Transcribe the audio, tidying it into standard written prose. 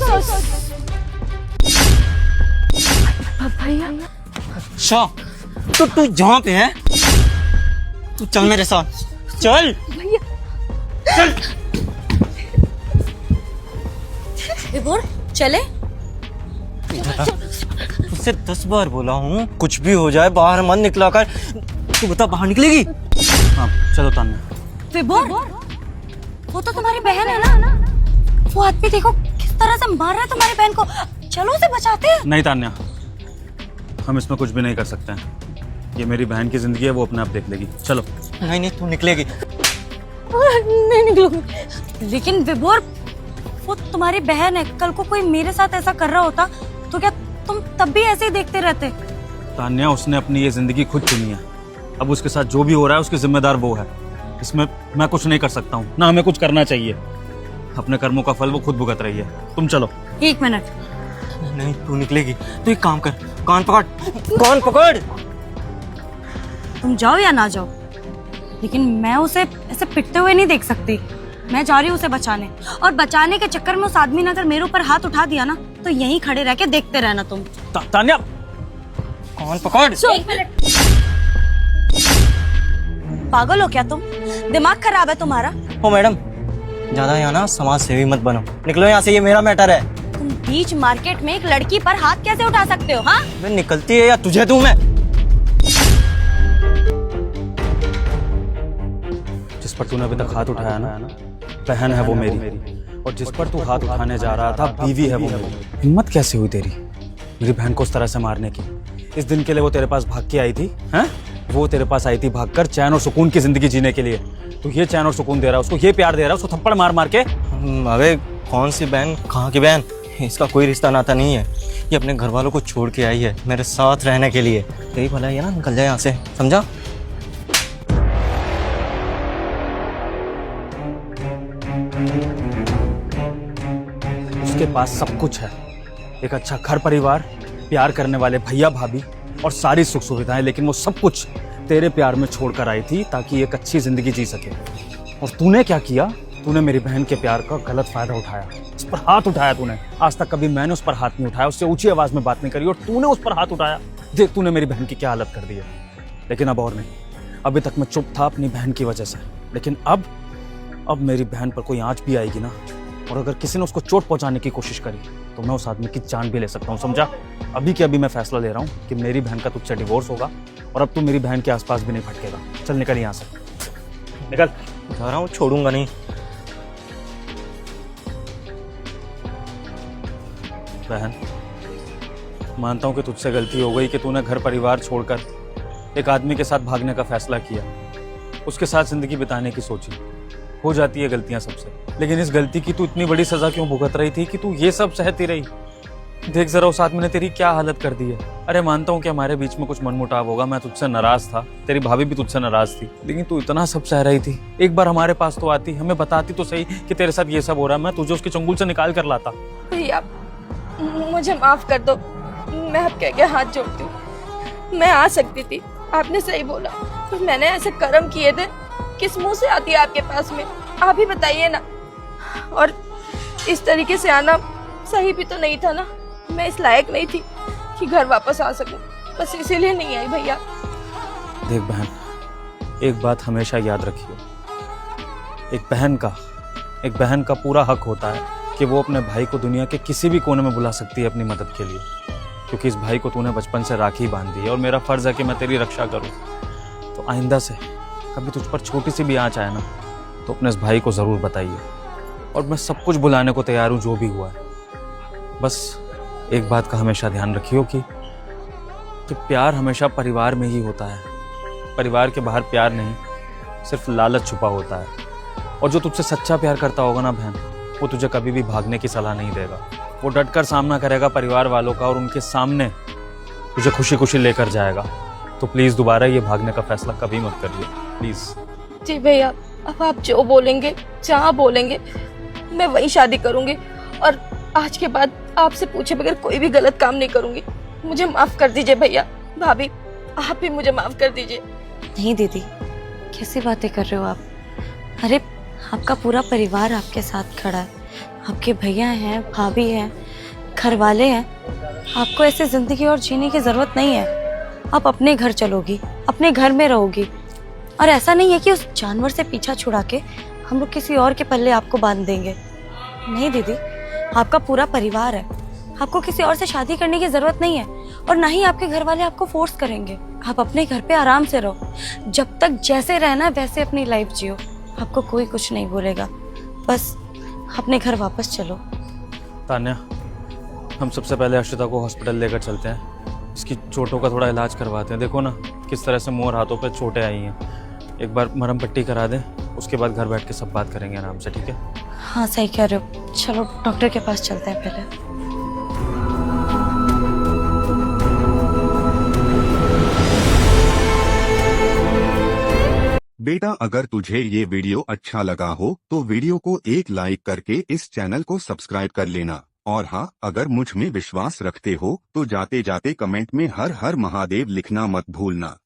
Sorry भैया। अच्छा तो तू जहाँ पे है तू चल मेरे साथ, चल भैया चल। विभोर चले। तुझसे 10 बार बोला हूँ कुछ भी हो जाए बाहर मत निकला कर। तू बता बाहर निकलेगी? हाँ चलो तान्या। विभोर वो तो तुम्हारी बहन है ना, वो आदमी देखो किस तरह से मार रहा है तुम्हारी बहन को, चलो उसे बचाते हैं। नहीं तान्या, हम इसमें कुछ भी नहीं कर सकते हैं। ये मेरी बहन की जिंदगी है, वो अपने आप देख लेगी। चलो। नहीं नहीं तू निकलेगी। नहीं निकलूंगी। लेकिन विभोर वो तुम्हारी बहन है, कल को कोई मेरे साथ ऐसा कर रहा होता तो क्या तुम तब भी ऐसे ही देखते रहते? तान्या उसने अपनी ये जिंदगी खुद चुनी है, अब उसके साथ जो भी हो रहा है उसकी जिम्मेदार वो है। इसमें मैं कुछ नहीं कर सकता हूँ, ना हमें कुछ करना चाहिए। अपने कर्मों का फल वो खुद भुगत रही है। तुम चलो। 1 मिनट। नहीं तू निकलेगी। तू एक काम कर, कान पकड़, कान पकड़। तुम जाओ या ना जाओ, लेकिन मैं उसे ऐसे पिटते हुए नहीं देख सकती। मैं जा रही हूँ उसे बचाने, और बचाने के चक्कर में उस आदमी ने अगर मेरे ऊपर हाथ उठा दिया ना तो यहीं खड़े रह के देखते रहना तुम। तान्या कान पकड़। 1 मिनट। पागल हो क्या तुम? दिमाग खराब है तुम्हारा? ओ मैडम ज्यादा यहाँ ना समाज सेवी मत बनो, निकलो यहाँ से, ये मेरा मैटर है। तुम बीच मार्केट में एक लड़की पर हाथ कैसे उठा सकते हो? हाँ मैं निकलती है या तुझे दूं मैं? जिस पर तूने अभी तक हाथ उठाया ना, बहन है वो मेरी, और जिस पर तू हाथ उठाने जा रहा था बीवी है वो मेरी। हिम्मत कैसे हुई तेरी मेरी बहन को उस तरह से मारने की? इस दिन के लिए वो तेरे पास भाग के आई थी, हैं? वो तेरे पास आई थी भागकर चैन और सुकून की जिंदगी जीने के लिए। तू ये चैन और सुकून दे रहा है उसको, ये प्यार दे रहा है उसको, थप्पड़ मार मार के। अबे कौन सी बहन, कहाँ की बहन? इसका कोई रिश्ता नाता नहीं है। ये अपने घर वालों को छोड़ के आई है मेरे साथ रहने के लिए। तेरी भलाई है ना, निकल जाए यहाँ से, समझा? उसके पास सब कुछ है, एक अच्छा घर परिवार, प्यार करने वाले भैया भाभी और सारी सुख सुविधाएं, लेकिन वो सब कुछ तेरे प्यार में छोड़कर आई थी ताकि एक अच्छी जिंदगी जी सके। और तूने क्या किया? तूने मेरी बहन के प्यार का गलत फायदा उठाया, उस पर हाथ उठाया तूने। आज तक कभी मैंने उस पर हाथ नहीं उठाया, उससे ऊंची आवाज में बात नहीं करी, और तूने उस पर हाथ उठाया। देख तूने मेरी बहन की क्या हालत कर दी है। लेकिन अब और नहीं, अभी तक मैं चुप था अपनी बहन की वजह से, लेकिन अब मेरी बहन पर कोई आंच भी आएगी ना, और अगर किसी ने उसको चोट पहुंचाने की कोशिश करी तो मैं उस आदमी की जान भी ले सकता हूँ, समझा? अभी के अभी मैं फैसला ले रहा हूँ कि मेरी बहन का तुझसे डिवोर्स होगा, और अब तू मेरी बहन के आसपास भी नहीं भटकेगा। चल निकल यहाँ से, निकल। जा रहा हूँ, छोड़ूंगा नहीं। बहन मानता हूँ कि तुझसे गलती हो गई कि तूने घर परिवार छोड़कर एक आदमी के साथ भागने का फैसला किया, उसके साथ जिंदगी बिताने की सोची। हो जाती है गलतियां सबसे, लेकिन इस गलती की तू इतनी बड़ी सजा क्यों भुगत रही थी कि तू ये सब सहती रही? देख जरा उस आदमी ने तेरी क्या हालत कर दी है। अरे मानता हूँ कि हमारे बीच में कुछ मनमुटाव होगा, मैं तुझसे नाराज था, तेरी भाभी भी तुझसे नाराज थी, लेकिन तू इतना सब सह रही थी। एक बार हमारे पास तो आती, हमें बताती तो सही कि तेरे साथ ये सब हो रहा है, मैं तुझे उसके चंगुल से निकाल कर लाता। भैया मुझे माफ कर दो, मैं आपके आगे हाथ जोड़ती हूँ। मैं आ सकती थी, आपने सही बोला, पर मैंने ऐसे कर्म किए थे, किस मुंह से आती है आपके पास में? आप ही बताइए ना। और इस तरीके से आना सही भी तो नहीं था ना, मैं इस लायक नहीं थी कि घर वापस आ सकूं, बस इसीलिए नहीं आई भैया। देख बहन, एक बात हमेशा याद रखियो, एक बहन का पूरा हक होता है कि वो अपने भाई को दुनिया के किसी भी कोने में बुला सकती है अपनी मदद के लिए, क्योंकि इस भाई को तूने बचपन से राखी बांधी है और मेरा फर्ज है कि मैं तेरी रक्षा करूं। तो आइंदा से कभी तुझ पर छोटी सी भी आंच आए ना तो अपने इस भाई को ज़रूर बताइए, और मैं सब कुछ भुलाने को तैयार हूँ जो भी हुआ है। बस एक बात का हमेशा ध्यान रखियो कि प्यार हमेशा परिवार में ही होता है, परिवार के बाहर प्यार नहीं, सिर्फ लालच छुपा होता है। और जो तुझसे सच्चा प्यार करता होगा ना बहन, वो तुझे कभी भी भागने की सलाह नहीं देगा, वो डटकर सामना करेगा परिवार वालों का और उनके सामने तुझे खुशी खुशी लेकर जाएगा। तो प्लीज़ दोबारा ये भागने का फैसला कभी मत करिए, प्लीज़। जी भैया, अब आप जो बोलेंगे, जहाँ बोलेंगे, मैं वही शादी करूंगी, और आज के बाद आपसे पूछे बगैर कोई भी गलत काम नहीं करूंगी। मुझे माफ कर दीजिए भैया, भाभी आप भी मुझे माफ कर दीजिए। नहीं दीदी, कैसी बातें कर रहे हो आप? अरे आपका पूरा परिवार आपके साथ खड़ा है, आपके भैया हैं, भाभी हैं, घर वाले हैं। आपको ऐसे जिंदगी और जीने की जरूरत नहीं है। आप अपने घर चलोगी, अपने घर में रहोगी। और ऐसा नहीं है कि उस जानवर से पीछा छुड़ा के हम लोग किसी और के पल्ले आपको बांध देंगे। नहीं दीदी, आपका पूरा परिवार है। आपको किसी और से शादी करने की जरूरत नहीं है और ना ही आपके घर वाले आपको फोर्स करेंगे। आप अपने घर पे आराम से रहो। जब तक जैसे रहना है वैसे अपनी लाइफ जियो। आपको कोई कुछ नहीं बोलेगा। बस अपने घर वापस चलो। तान्या, हम सबसे पहले अक्षता को हॉस्पिटल लेकर चलते हैं। इसकी चोटों का थोड़ा इलाज करवाते हैं। देखो ना किस तरह से मुंह और हाथों पे चोटें आई हैं। एक बार मरहम पट्टी करा दें, उसके बाद घर बैठ के सब बात करेंगे आराम से, ठीक है? हाँ सही कह रहे हो। चलो डॉक्टर के पास चलते हैं पहले। बेटा, अगर तुझे ये वीडियो अच्छा लगा हो तो वीडियो को एक लाइक करके इस चैनल को सब्सक्राइब कर लेना। और हाँ, अगर मुझ में विश्वास रखते हो तो जाते जाते कमेंट में हर हर महादेव लिखना मत भूलना।